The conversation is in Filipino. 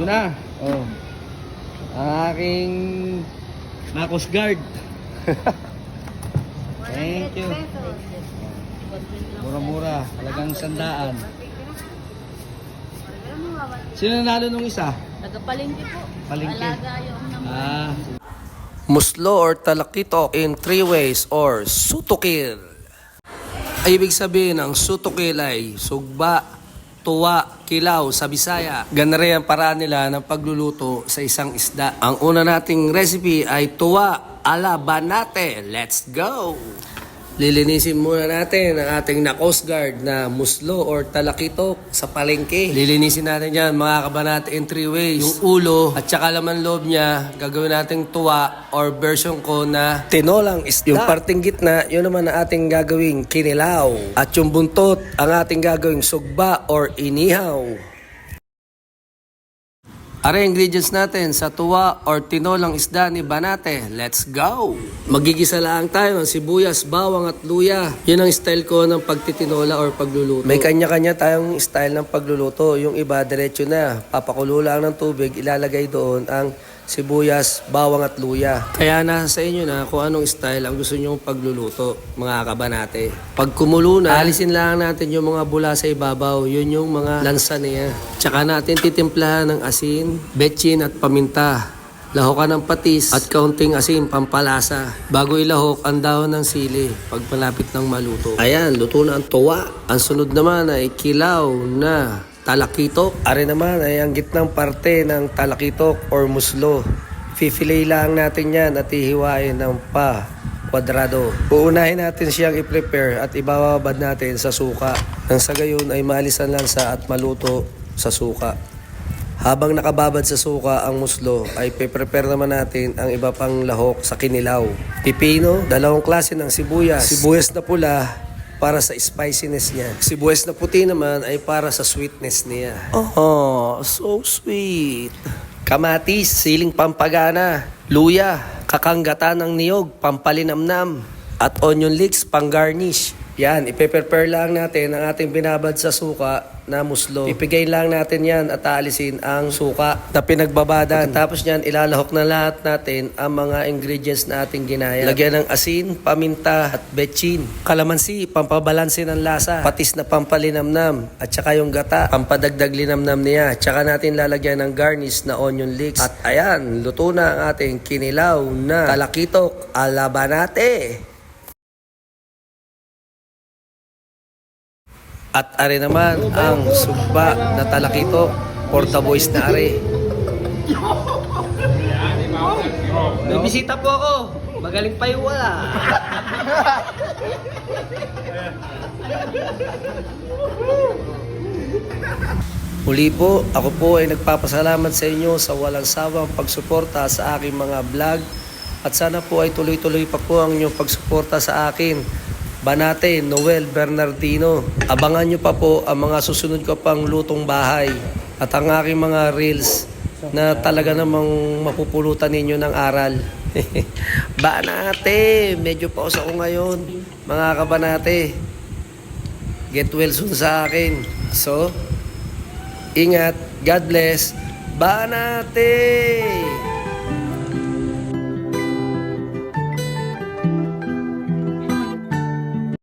na. Oh. Ang aking Coast Guard. Thank you. Mura-mura. Talagang 100. Sino nanalo nung isa? Taga-palengke po. Palengke. Alaga yung naman. Muslo or talakitok in 3 ways or sutukil. Ay ibig sabihin ang sutukil ay sugba, tuwa, kilaw sa Bisaya. Ganun ang paraan nila ng pagluluto sa isang isda. Ang una nating recipe ay tuwa ala banate. Let's go! Lilinisin muna natin ang ating na-Coast Guard na muslo or talakitok sa palengke. Lilinisin natin yan mga kabanate in 3 ways. Yung ulo at saka laman loob niya, gagawin natin tuwa or version ko na tinolang isda. Yung parting gitna, yun naman ang ating gagawing kinilaw. At yung buntot, ang ating gagawing sugba or inihaw. Are ingredients natin sa tuwa or tinolang isda ni Banate. Let's go! Magigisa lang tayo ng sibuyas, bawang at luya. Yun ang style ko ng pagtitinola or pagluluto. May kanya-kanya tayong style ng pagluluto. Yung iba, diretso na. Papakulo lang ng tubig, ilalagay doon ang sibuyas, bawang at luya. Kaya nasa sa inyo na kung anong style ang gusto nyo pagluluto, mga kabanate. Pag kumulo na, alisin lang natin yung mga bula sa ibabaw. Yun yung mga lansa niya. Tsaka natin titimplahan ng asin, betchin at paminta. Lahokan ng patis at kaunting asin pampalasa. Bago ilahok ang dahon ng sili pag malapit ng maluto. Ayan, luto na ang tuwa. Ang sunod naman ay kilaw na talakitok. Are naman ay ang gitnang parte ng talakitok or muslo. Fifilay lang natin yan at ihiwain ng kwadrado. Uunahin natin siyang i-prepare at ibababad natin sa suka. Nang sa gayon ay maalisan lansa at maluto sa suka. Habang nakababad sa suka ang muslo ay pe-prepare naman natin ang iba pang lahok sa kinilaw. Pipino, 2 klase ng sibuyas. Sibuyas na pula para sa spiciness niya. Sibuyas na puti naman ay para sa sweetness niya. Oh, so sweet. Kamatis, siling pampagana. Luya, kakanggatan ng niyog, pampalinamnam. At onion leeks, pang garnish. Yan, ipe-prepare lang natin ang ating binabad sa suka na muslo. Ipigay lang natin yan at aalisin ang suka na pinagbabadan. Tapos yan, ilalahok na lahat natin ang mga ingredients na ating ginaya. Lagyan ng asin, paminta at betchin. Kalamansi, pampabalansin ng lasa. Patis na pampalinamnam. At saka yung gata, pampadagdag linamnam niya. Tsaka natin lalagyan ng garnish na onion leeks. At ayan, luto na ang ating kinilaw na talakitok ala Banate. At are naman ang sugba na talakitok for the boys na are. May bisita po ako. Magaling pa yung wala. Muli po, ako po ay nagpapasalamat sa inyo sa walang sawang pagsuporta sa aking mga vlog. At sana po ay tuloy-tuloy pa po ang inyong pagsuporta sa akin. Banate, Noel Bernardino. Abangan nyo pa po ang mga susunod ko pang lutong bahay. At ang aking mga reels na talaga namang mapupulutan ninyo ng aral. Banate, medyo pausa ko ngayon. Mga kabanate, get well soon sa akin. So, ingat, God bless, Banate!